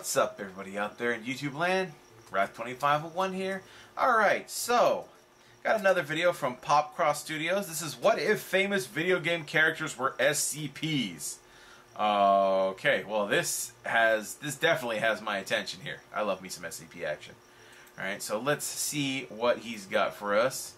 What's up, everybody out there in YouTube land? Wrath2501 here. Alright, so, got another video from Popcross Studios. This is what if famous video game characters were SCPs. Okay, well this definitely has my attention here. I love me some SCP action. Alright, so let's see what he's got for us.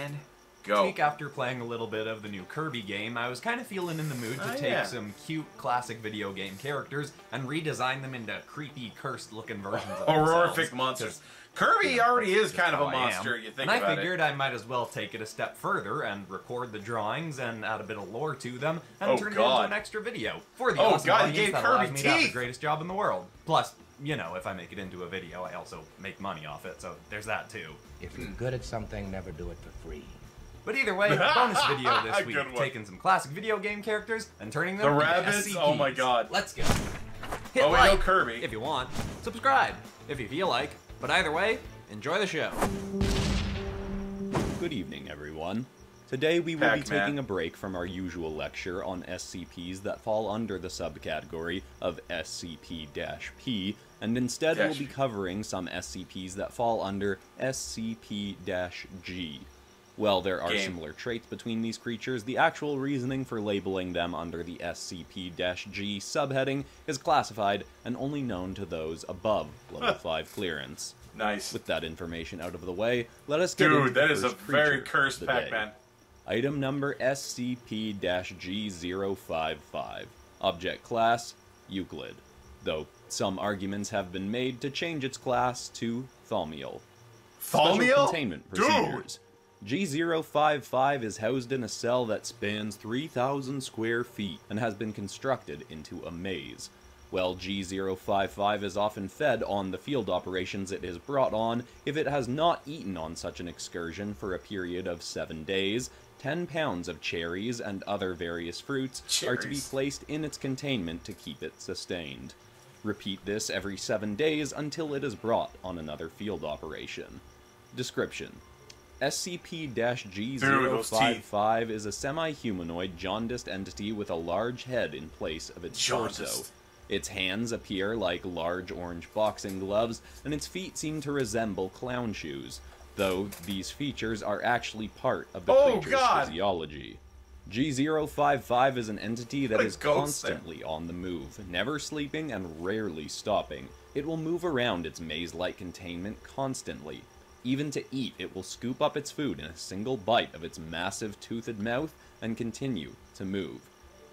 And go. Week after playing a little bit of the new Kirby game, I was kind of feeling in the mood to take some cute classic video game characters and redesign them into creepy, cursed-looking versions of themselves. Horrific monsters. Kirby already is kind of a monster, you think about it. And I figured I might as well take it a step further and record the drawings and add a bit of lore to them and turn it into an extra video for the awesome audience that allows me to have the greatest job in the world. Plus, you know, if I make it into a video, I also make money off it, so there's that too. If you're good at something, never do it for free. But either way, bonus video this week, taking some classic video game characters and turning them into rabbits? SCPs. Oh my god. Let's go. Hit we like know Kirby. if you want, subscribe if you feel like, but either way, enjoy the show. Good evening, everyone. Today we will be taking a break from our usual lecture on SCPs that fall under the subcategory of SCP-P, and instead we'll be covering some SCPs that fall under SCP-G. While there are similar traits between these creatures, the actual reasoning for labeling them under the SCP-G subheading is classified and only known to those above level 5 clearance. Nice. With that information out of the way, let us get into that is a very cursed Pac-Man. Item number SCP-G055. Object class, Euclid. Though some arguments have been made to change its class to Thaumiel. Special containment procedures. G055 is housed in a cell that spans 3,000 square feet and has been constructed into a maze. While G055 is often fed on the field operations it is brought on, if it has not eaten on such an excursion for a period of 7 days, 10 pounds of cherries and other various fruits are to be placed in its containment to keep it sustained. Repeat this every 7 days until it is brought on another field operation. Description: SCP-G055 is a semi-humanoid jaundiced entity with a large head in place of its torso. Its hands appear like large orange boxing gloves, and its feet seem to resemble clown shoes, though these features are actually part of the creature's physiology. G055 is an entity that is constantly on the move, never sleeping and rarely stopping. It will move around its maze-like containment constantly. Even to eat, it will scoop up its food in a single bite of its massive toothed mouth and continue to move.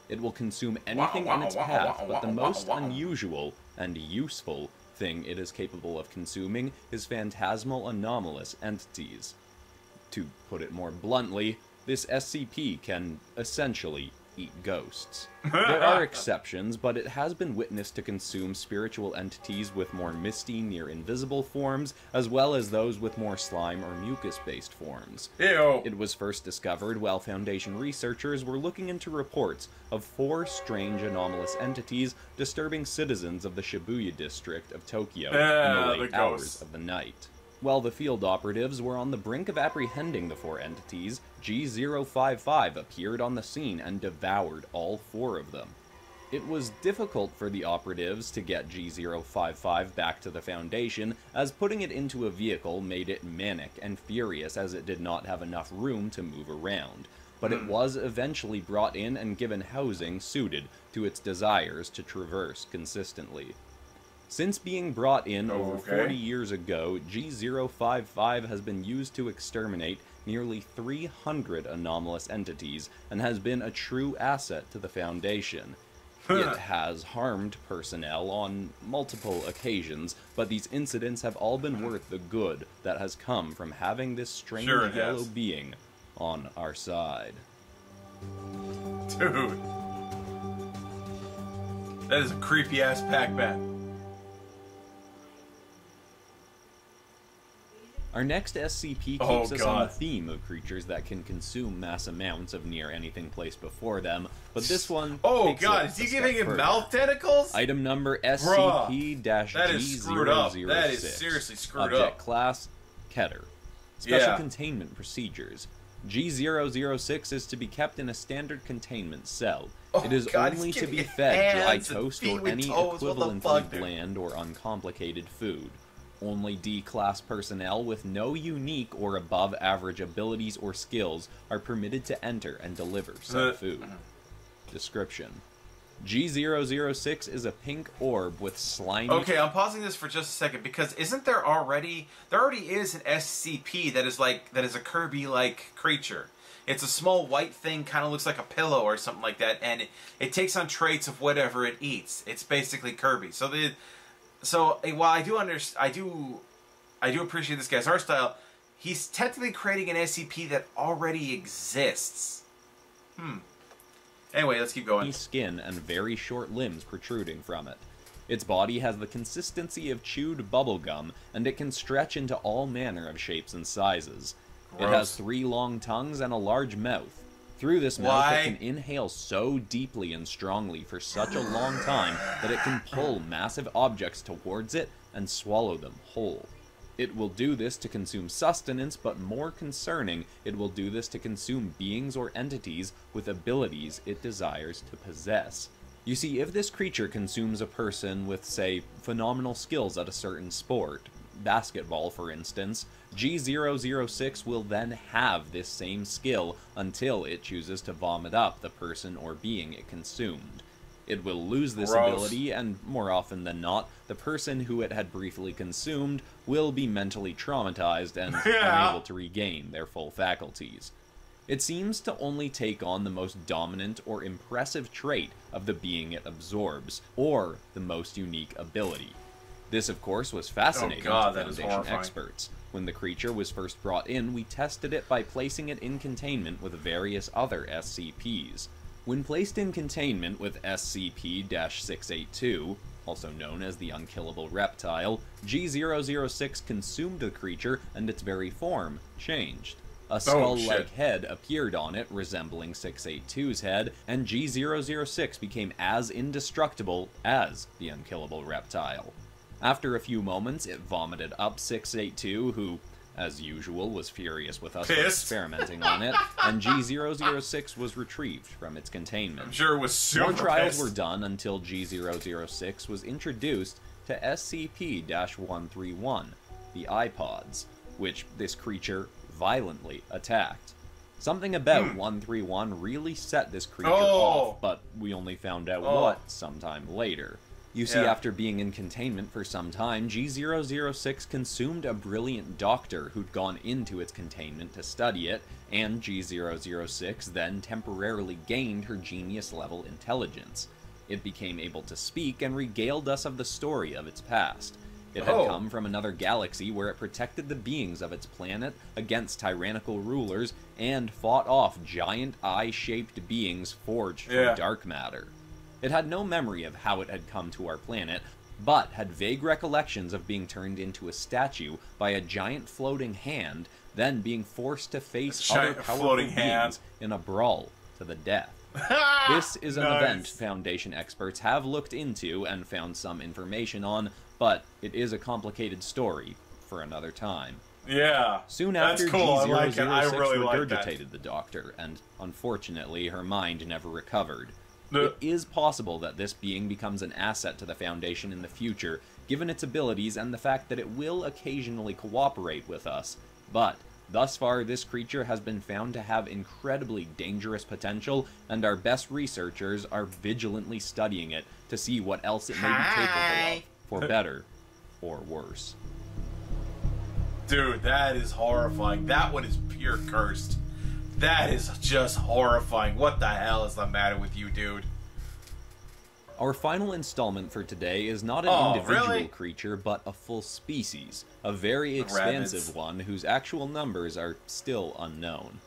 It will consume anything in its path, but the most unusual and useful thing it is capable of consuming is phantasmal anomalous entities. To put it more bluntly, this SCP can essentially eat ghosts. There are exceptions, but it has been witnessed to consume spiritual entities with more misty, near-invisible forms, as well as those with more slime or mucus-based forms. Ew. It was first discovered while Foundation researchers were looking into reports of 4 strange anomalous entities disturbing citizens of the Shibuya district of Tokyo in the late hours of the night. While the field operatives were on the brink of apprehending the 4 entities, G055 appeared on the scene and devoured all 4 of them. It was difficult for the operatives to get G055 back to the Foundation, as putting it into a vehicle made it manic and furious as it did not have enough room to move around. But it was eventually brought in and given housing suited to its desires to traverse consistently. Since being brought in over 40 years ago, G055 has been used to exterminate nearly 300 anomalous entities and has been a true asset to the Foundation. It has harmed personnel on multiple occasions, but these incidents have all been worth the good that has come from having this strange yellow being on our side. Dude. That is a creepy-ass Pac-Man. Our next SCP keeps us on the theme of creatures that can consume mass amounts of near anything placed before them, but this one is he giving him mouth tentacles? Item number SCP-G006. That is screwed up. That is seriously screwed up. Object class, Keter. Special containment procedures. G006 is to be kept in a standard containment cell. It is only to be fed dry toast or any equivalently bland or uncomplicated food. Only D-class personnel with no unique or above-average abilities or skills are permitted to enter and deliver said food. Description: G006 is a pink orb with slimy... Okay, I'm pausing this for just a second, because isn't there already is an SCP that is a Kirby-like creature. It's a small white thing, kind of looks like a pillow or something like that, and it takes on traits of whatever it eats. It's basically Kirby. So while I do appreciate this guy's art style, he's technically creating an SCP that already exists. Anyway, let's keep going. Skin and very short limbs protruding from it. Its body has the consistency of chewed bubblegum, and it can stretch into all manner of shapes and sizes. Gross. It has 3 long tongues and a large mouth. Through this mouth, it can inhale so deeply and strongly for such a long time that it can pull massive objects towards it and swallow them whole. It will do this to consume sustenance, but more concerning, it will do this to consume beings or entities with abilities it desires to possess. You see, if this creature consumes a person with, say, phenomenal skills at a certain sport, basketball for instance, G006 will then have this same skill until it chooses to vomit up the person or being it consumed. It will lose this ability, and more often than not, the person who it had briefly consumed will be mentally traumatized and unable to regain their full faculties. It seems to only take on the most dominant or impressive trait of the being it absorbs, or the most unique ability. This, of course, was fascinating to Foundation experts. When the creature was first brought in, we tested it by placing it in containment with various other SCPs. When placed in containment with SCP-682, also known as the Unkillable Reptile, G006 consumed the creature and its very form changed. A skull-like head appeared on it, resembling 682's head, and G006 became as indestructible as the Unkillable Reptile. After a few moments, it vomited up 682, who, as usual, was furious with us for experimenting on it, and G006 was retrieved from its containment. I'm sure it was super More trials were done until G006 was introduced to SCP-131, the iPods, which this creature violently attacked. Something about 131 really set this creature off, but we only found out what sometime later. You see, after being in containment for some time, G006 consumed a brilliant doctor who'd gone into its containment to study it, and G006 then temporarily gained her genius-level intelligence. It became able to speak and regaled us of the story of its past. It had come from another galaxy where it protected the beings of its planet against tyrannical rulers and fought off giant eye-shaped beings forged from dark matter. It had no memory of how it had come to our planet, but had vague recollections of being turned into a statue by a giant floating hand, then being forced to face other powerful beings in a brawl to the death. This is an event Foundation experts have looked into and found some information on, but it is a complicated story for another time. Yeah. Soon after, G006 regurgitated the Doctor, and unfortunately her mind never recovered. It is possible that this being becomes an asset to the Foundation in the future, given its abilities and the fact that it will occasionally cooperate with us, but thus far this creature has been found to have incredibly dangerous potential, and our best researchers are vigilantly studying it to see what else it may be capable of, for better or worse. Dude, that is horrifying. That one is pure cursed. That is just horrifying. What the hell is the matter with you, dude? Our final installment for today is not an individual creature, but a full species. A very expansive one whose actual numbers are still unknown.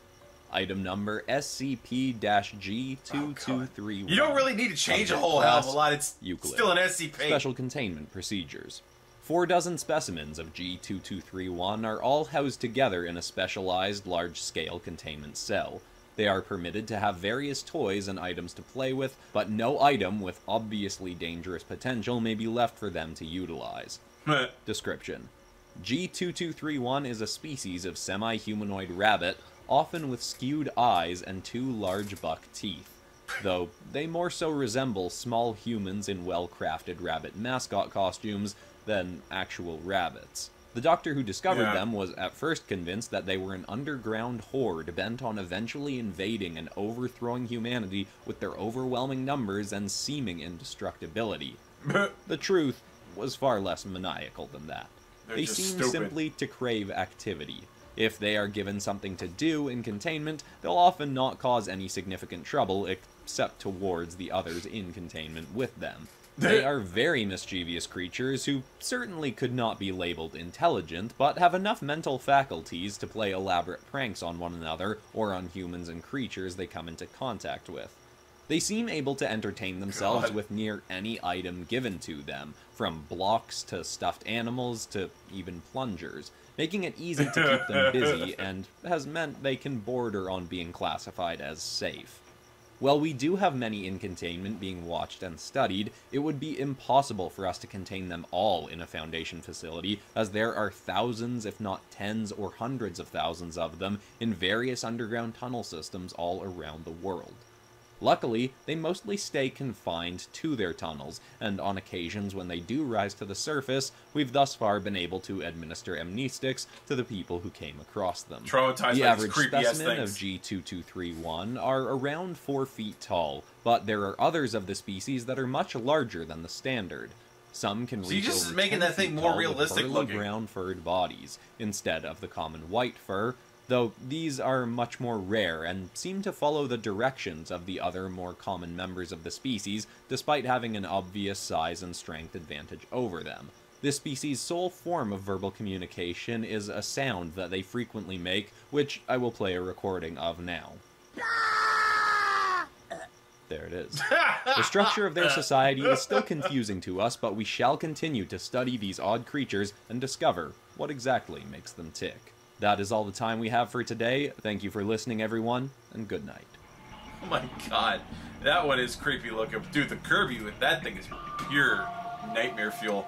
Item number SCP-G2231. You don't really need to change a whole hell of a lot. It's still an SCP. Special containment procedures. 4 dozen specimens of G2231 are all housed together in a specialized large-scale containment cell. They are permitted to have various toys and items to play with, but no item with obviously dangerous potential may be left for them to utilize. Description: G2231 is a species of semi-humanoid rabbit, often with skewed eyes and 2 large buck teeth, though they more so resemble small humans in well-crafted rabbit mascot costumes than actual rabbits. The doctor who discovered them was at first convinced that they were an underground horde bent on eventually invading and overthrowing humanity with their overwhelming numbers and seeming indestructibility. The truth was far less maniacal than that. They seem simply to crave activity. If they are given something to do in containment, they'll often not cause any significant trouble except towards the others in containment with them. They are very mischievous creatures who certainly could not be labeled intelligent, but have enough mental faculties to play elaborate pranks on one another or on humans and creatures they come into contact with. They seem able to entertain themselves with near any item given to them, from blocks to stuffed animals to even plungers, making it easy to keep them busy and has meant they can border on being classified as safe. While we do have many in containment being watched and studied, it would be impossible for us to contain them all in a Foundation facility, as there are thousands, if not tens or hundreds of thousands of them in various underground tunnel systems all around the world. Luckily, they mostly stay confined to their tunnels, and on occasions when they do rise to the surface, we've thus far been able to administer amnestics to the people who came across them. The average specimen of G2231 are around 4 feet tall, but there are others of the species that are much larger than the standard. Some can reach over 10 feet tall with burly brown-furred bodies, instead of the common white fur, though these are much more rare and seem to follow the directions of the other more common members of the species, despite having an obvious size and strength advantage over them. This species' sole form of verbal communication is a sound that they frequently make, which I will play a recording of now. There it is. The structure of their society is still confusing to us, but we shall continue to study these odd creatures and discover what exactly makes them tick. That is all the time we have for today. Thank you for listening, everyone, and good night. Oh my god, that one is creepy looking. Dude, the Kirby with that thing is pure nightmare fuel.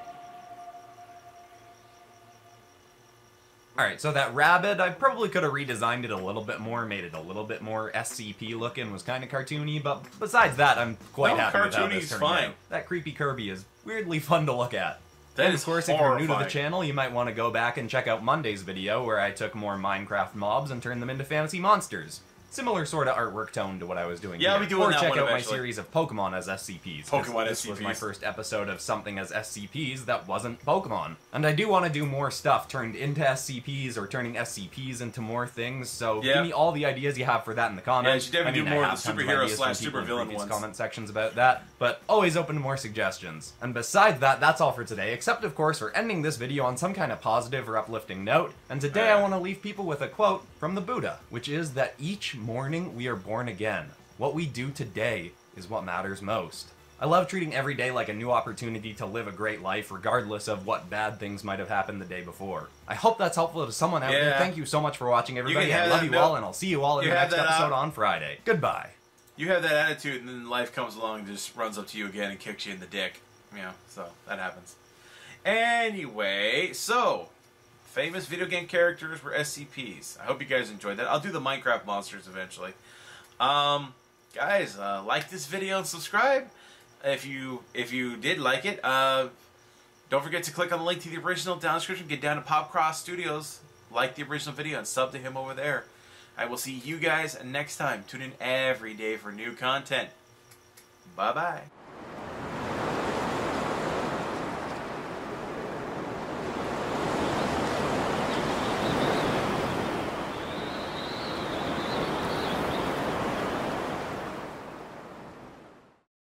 Alright, so that rabbit, I probably could have redesigned it a little bit more, made it a little bit more SCP looking, was kind of cartoony, but besides that, I'm quite happy with how this turned out. That creepy Kirby is weirdly fun to look at. And of course, if you're new to the channel, you might want to go back and check out Monday's video, where I took more Minecraft mobs and turned them into fantasy monsters. Similar sort of artwork tone to what I was doing here. I'll be doing that one eventually. Or check out my series of Pokemon as SCPs. This was my first episode of something as SCPs that wasn't Pokemon. And I do want to do more stuff turned into SCPs or turning SCPs into more things, so give me all the ideas you have for that in the comments. Yeah, you should definitely do more of the superhero/supervillain ones. Comment sections about that, but always open to more suggestions. And besides that, that's all for today, except of course for ending this video on some kind of positive or uplifting note. And today I want to leave people with a quote from the Buddha, which is that each morning we are born again. What we do today is what matters most. I love treating every day like a new opportunity to live a great life, regardless of what bad things might have happened the day before. I hope that's helpful to someone out there. Thank you so much for watching, everybody. I love you all, and I'll see you all in the next episode on Friday. Goodbye. You have that attitude, and then life comes along and just runs up to you again and kicks you in the dick. You know, so that happens. Anyway, so famous video game characters were SCPs. I hope you guys enjoyed that. I'll do the Minecraft monsters eventually. Guys, like this video and subscribe if you did like it. Don't forget to click on the link to the original down description. Get down to Popcross Studios, like the original video, and sub to him over there. I will see you guys next time. Tune in every day for new content. Bye-bye.